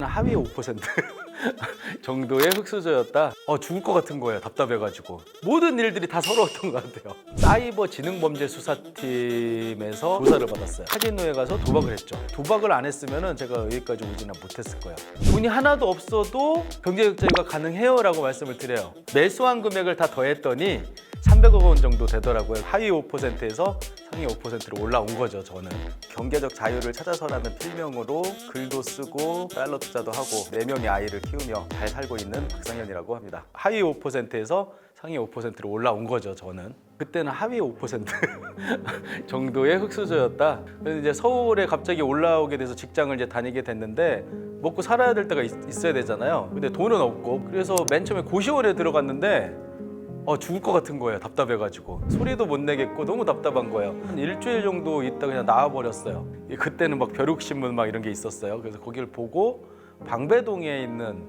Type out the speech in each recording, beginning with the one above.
하위 5% 정도의 흑수저였다. 죽을 것 같은 거예요. 답답해가지고 모든 일들이 다 서러웠던 것 같아요. 사이버 지능범죄수사팀에서 조사를 받았어요. 카지노에 가서 도박을 했죠. 도박을 안 했으면 제가 여기까지 오지는 못했을 거예요. 돈이 하나도 없어도 경제적자유가 가능해요라고 말씀을 드려요. 매수한 금액을 다 더했더니 300억 원 정도 되더라고요. 하위 5%에서 상위 5%로 올라온 거죠. 저는 경제적 자유를 찾아서라는 필명으로 글도 쓰고 달러 투자도 하고 4명의 아이를 키우며 잘 살고 있는 박상현이라고 합니다. 하위 5%에서 상위 5%로 올라온 거죠. 저는 그때는 하위 5% 정도의 흑수저였다. 그래서 이제 서울에 갑자기 올라오게 돼서 직장을 이제 다니게 됐는데 먹고 살아야 될 때가 있어야 되잖아요. 근데 돈은 없고 그래서 맨 처음에 고시원에 들어갔는데 죽을 것 같은 거예요. 답답해가지고 소리도 못 내겠고 너무 답답한 거예요. 한 일주일 정도 있다 그냥 나와버렸어요. 그때는 막 벼룩신문 막 이런 게 있었어요. 그래서 거기를 보고 방배동에 있는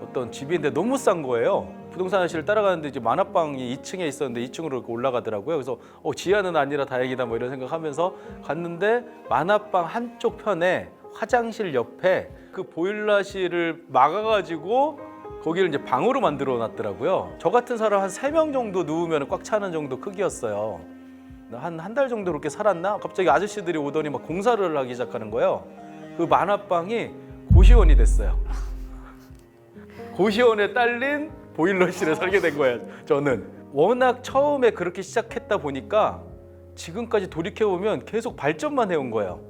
어떤 집인데 너무 싼 거예요. 부동산 아저씨를 따라가는데 이제 만화방이 2층에 있었는데 2층으로 올라가더라고요. 그래서 지하는 아니라 다행이다 뭐 이런 생각하면서 갔는데 만화방 한쪽 편에 화장실 옆에 그 보일러실을 막아가지고 거기를 이제 방으로 만들어 놨더라고요. 저 같은 사람 한 3명 정도 누우면 꽉 차는 정도 크기였어요. 한 달 정도 그렇게 살았나? 갑자기 아저씨들이 오더니 막 공사를 하기 시작하는 거예요. 그 만화방이 고시원이 됐어요. 고시원에 딸린 보일러실에 살게 된 거예요. 저는 워낙 처음에 그렇게 시작했다 보니까 지금까지 돌이켜보면 계속 발전만 해온 거예요.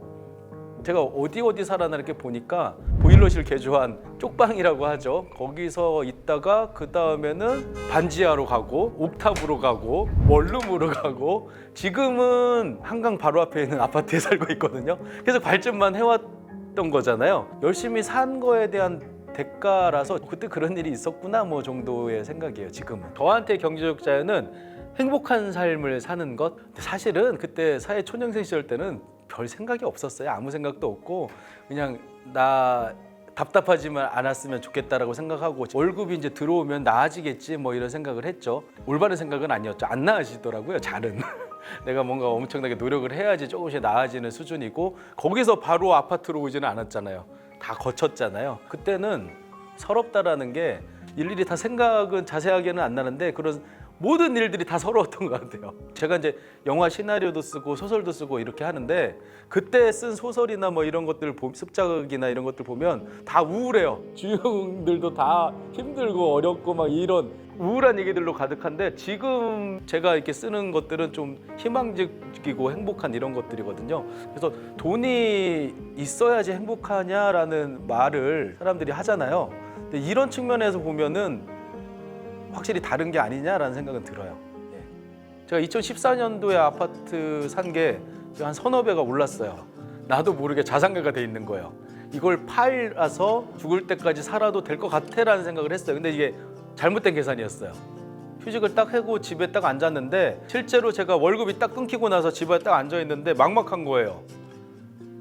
제가 어디 살아나 이렇게 보니까 보일러실 개조한 쪽방이라고 하죠. 거기서 있다가 그 다음에는 반지하로 가고 옥탑으로 가고 원룸으로 가고 지금은 한강 바로 앞에 있는 아파트에 살고 있거든요. 계속 발전만 해왔던 거잖아요. 열심히 산 거에 대한 대가라서 그때 그런 일이 있었구나 뭐 정도의 생각이에요. 지금은 저한테 경제적 자유는 행복한 삶을 사는 것. 사실은 그때 사회 초년생 시절 때는 별 생각이 없었어요. 아무 생각도 없고 그냥 나 답답하지만 않았으면 좋겠다라고 생각하고 월급이 이제 들어오면 나아지겠지 뭐 이런 생각을 했죠. 올바른 생각은 아니었죠. 안 나아지더라고요. 잘은. 내가 뭔가 엄청나게 노력을 해야지 조금씩 나아지는 수준이고 거기서 바로 아파트로 오지는 않았잖아요. 다 거쳤잖아요. 그때는 서럽다라는 게 일일이 다 생각은 자세하게는 안 나는데 그런 모든 일들이 다 서러웠던 것 같아요. 제가 이제 영화 시나리오도 쓰고 소설도 쓰고 이렇게 하는데 그때 쓴 소설이나 뭐 이런 것들 습작이나 이런 것들 보면 다 우울해요. 주인공들도 다 힘들고 어렵고 막 이런 우울한 얘기들로 가득한데 지금 제가 이렇게 쓰는 것들은 좀 희망적이고 행복한 이런 것들이거든요. 그래서 돈이 있어야지 행복하냐라는 말을 사람들이 하잖아요. 근데 이런 측면에서 보면은 확실히 다른 게 아니냐라는 생각은 들어요. 제가 2014년도에 아파트 산 게 한 서너 배가 올랐어요. 나도 모르게 자산가가 돼 있는 거예요. 이걸 팔아서 죽을 때까지 살아도 될 것 같아라는 생각을 했어요. 근데 이게 잘못된 계산이었어요. 휴직을 딱 하고 집에 딱 앉았는데 실제로 제가 월급이 딱 끊기고 나서 집에 딱 앉아 있는데 막막한 거예요.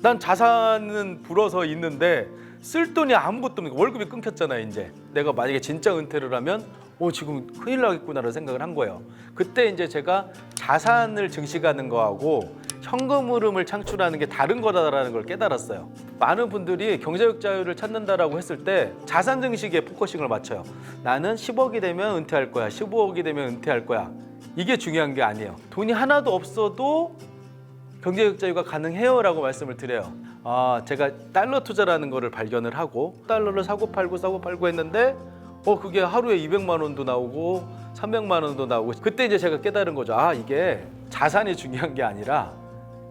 난 자산은 불어서 있는데 쓸 돈이 아무것도 없는 거예요. 월급이 끊겼잖아요. 이제 내가 만약에 진짜 은퇴를 하면 지금 큰일 나겠구나라는 생각을 한 거예요. 그때 이제 제가 자산을 증식하는 거하고 현금 흐름을 창출하는 게 다른 거다라는 걸 깨달았어요. 많은 분들이 경제적 자유를 찾는다라고 했을 때 자산 증식에 포커싱을 맞춰요. 나는 10억이 되면 은퇴할 거야. 15억이 되면 은퇴할 거야. 이게 중요한 게 아니에요. 돈이 하나도 없어도 경제적 자유가 가능해요라고 말씀을 드려요. 제가 달러 투자라는 거를 발견을 하고 달러를 사고 팔고 했는데 그게 하루에 200만 원도 나오고 300만 원도 나오고 그때 이제 제가 깨달은 거죠. 이게 자산이 중요한 게 아니라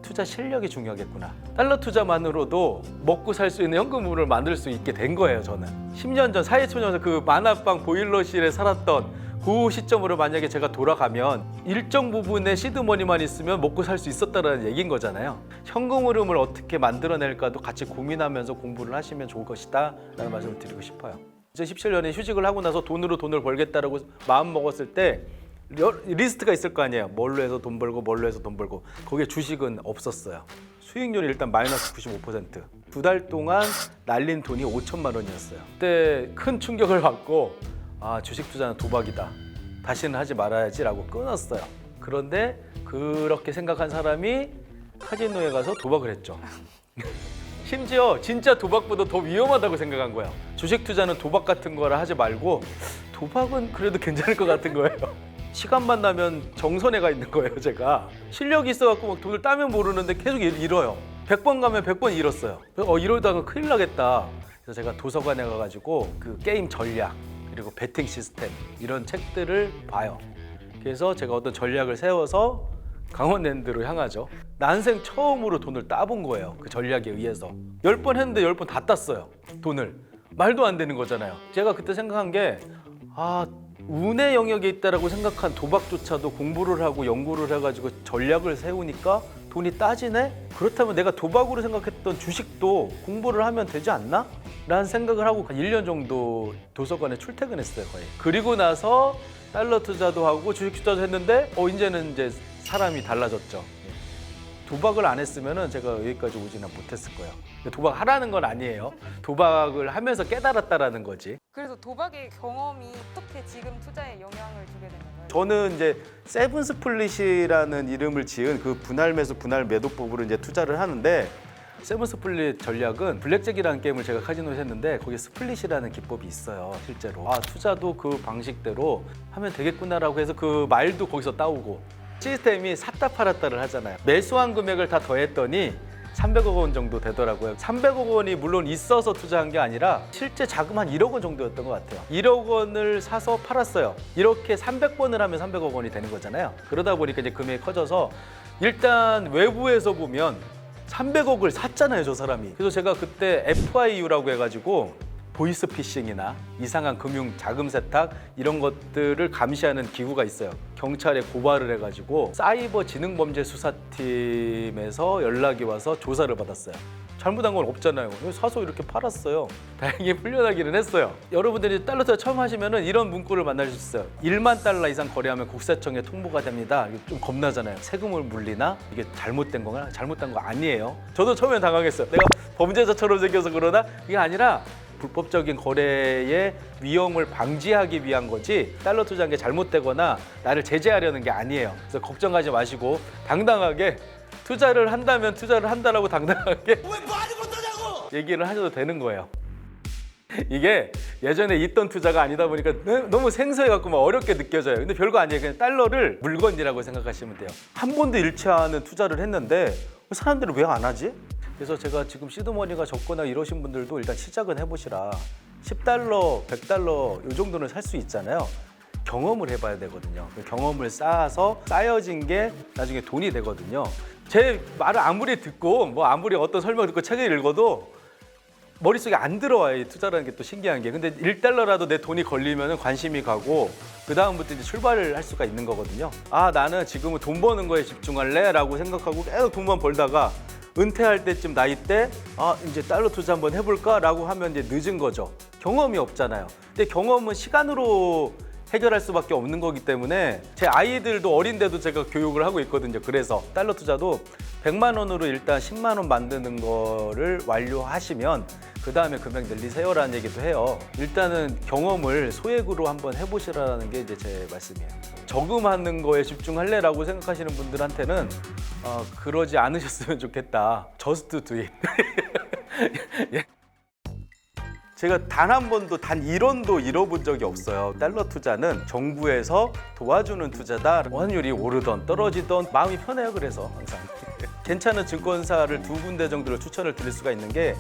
투자 실력이 중요하겠구나. 달러 투자만으로도 먹고 살 수 있는 현금을 만들 수 있게 된 거예요. 저는 10년 전 사회초년에서 그 만화방 보일러실에 살았던 그 시점으로 만약에 제가 돌아가면 일정 부분의 시드머니만 있으면 먹고 살 수 있었다는 얘기인 거잖아요. 현금 흐름을 어떻게 만들어낼까도 같이 고민하면서 공부를 하시면 좋을 것이다 라는 말씀을 드리고 싶어요. 2017년에 휴직을 하고 나서 돈을 벌겠다라고 마음 먹었을 때 리스트가 있을 거 아니에요. 뭘로 해서 돈 벌고 뭘로 해서 돈 벌고 거기에 주식은 없었어요. 수익률이 일단 마이너스 95%. 2달 동안 날린 돈이 5천만 원이었어요. 그때 큰 충격을 받고 주식 투자는 도박이다. 다시는 하지 말아야지라고 끊었어요. 그런데 그렇게 생각한 사람이 카지노에 가서 도박을 했죠. 심지어 진짜 도박보다 더 위험하다고 생각한 거야. 주식 투자는 도박 같은 거라 하지 말고 도박은 그래도 괜찮을 것 같은 거예요. 시간만 나면 정선에 가 있는 거예요, 제가. 실력이 있어갖고 막 돈을 따면 모르는데 계속 잃어요. 100번 가면 100번 잃었어요. 이러다가 큰일 나겠다. 그래서 제가 도서관에 가가지고 그 게임 전략 그리고 베팅 시스템 이런 책들을 봐요. 그래서 제가 어떤 전략을 세워서 강원랜드로 향하죠. 난생 처음으로 돈을 따본 거예요. 그 전략에 의해서 10번 했는데 10번 다 땄어요. 돈을. 말도 안 되는 거잖아요. 제가 그때 생각한 게 운의 영역에 있다라고 생각한 도박조차도 공부를 하고 연구를 해가지고 전략을 세우니까 돈이 따지네? 그렇다면 내가 도박으로 생각했던 주식도 공부를 하면 되지 않나? 라는 생각을 하고 한 1년 정도 도서관에 출퇴근했어요, 거의. 그리고 나서 달러 투자도 하고 주식 투자도 했는데 이제는 이제 사람이 달라졌죠. 도박을 안 했으면 제가 여기까지 오지는 못했을 거예요. 도박 하라는 건 아니에요. 도박을 하면서 깨달았다라는 거지. 그래서 도박의 경험이 어떻게 지금 투자에 영향을 주게 되는 거예요? 저는 이제 세븐 스플릿이라는 이름을 지은 그 분할 매수 분할 매도법으로 이제 투자를 하는데 세븐 스플릿 전략은 블랙잭이라는 게임을 제가 카지노에서 했는데 거기에 스플릿이라는 기법이 있어요, 실제로. 투자도 그 방식대로 하면 되겠구나라고 해서 그 말도 거기서 따오고 시스템이 샀다 팔았다를 하잖아요. 매수한 금액을 다 더했더니 300억 원 정도 되더라고요. 300억 원이 물론 있어서 투자한 게 아니라 실제 자금 한 1억 원 정도였던 것 같아요. 1억 원을 사서 팔았어요. 이렇게 300번을 하면 300억 원이 되는 거잖아요. 그러다 보니까 이제 금액이 커져서 일단 외부에서 보면 300억을 샀잖아요, 저 사람이. 그래서 제가 그때 FIU라고 해가지고 보이스피싱이나 이상한 금융 자금 세탁 이런 것들을 감시하는 기구가 있어요. 경찰에 고발을 해가지고 사이버 지능범죄수사팀에서 연락이 와서 조사를 받았어요. 잘못한 건 없잖아요. 사서 이렇게 팔았어요. 다행히 풀려나기는 했어요. 여러분들이 달러 투자 처음 하시면은 이런 문구를 만날 수 있어요. 1만 달러 이상 거래하면 국세청에 통보가 됩니다. 이게 좀 겁나잖아요. 세금을 물리나? 이게 잘못된 건가? 잘못된 거 아니에요. 저도 처음에 당황했어요. 내가 범죄자처럼 생겨서 그러나? 이게 아니라 불법적인 거래의 위험을 방지하기 위한 거지 달러 투자한 게 잘못되거나 나를 제재하려는 게 아니에요. 그래서 걱정하지 마시고 당당하게 투자를 한다면 투자를 한다라고 당당하게 왜 말이 못하냐고 얘기를 하셔도 되는 거예요. 이게 예전에 있던 투자가 아니다 보니까 너무 생소해갖고 막 어렵게 느껴져요. 근데 별거 아니에요. 그냥 달러를 물건이라고 생각하시면 돼요. 한 번도 잃지 않은 투자를 했는데 사람들은 왜 안 하지? 그래서 제가 지금 시드머니가 적거나 이러신 분들도 일단 시작은 해보시라. 10달러, 100달러 이 정도는 살 수 있잖아요. 경험을 해봐야 되거든요. 경험을 쌓아서 쌓여진 게 나중에 돈이 되거든요. 제 말을 아무리 듣고 아무리 어떤 설명을 듣고 책을 읽어도 머릿속에 안 들어와요. 이 투자라는 게 또 신기한 게. 근데 1달러라도 내 돈이 걸리면 관심이 가고 그 다음부터 이제 출발을 할 수가 있는 거거든요. 나는 지금은 돈 버는 거에 집중할래 라고 생각하고 계속 돈만 벌다가 은퇴할 때쯤 나이 때 이제 달러 투자 한번 해볼까 라고 하면 이제 늦은 거죠. 경험이 없잖아요. 근데 경험은 시간으로 해결할 수밖에 없는 거기 때문에 제 아이들도 어린데도 제가 교육을 하고 있거든요. 그래서 달러 투자도 100만 원으로 일단 10만 원 만드는 거를 완료하시면 그 다음에 금액 늘리세요라는 얘기도 해요. 일단은 경험을 소액으로 한번 해보시라는 게 이제 제 말씀이에요. 저금하는 거에 집중할래라고 생각하시는 분들한테는 그러지 않으셨으면 좋겠다. Just do it. 예. 제가 단 한 번도 단 1원도 잃어본 적이 없어요. 달러 투자는 정부에서 도와주는 투자다. 환율이 오르던 떨어지던 마음이 편해요. 그래서 항상 괜찮은 증권사를 2군데 정도를 추천을 드릴 수가 있는 게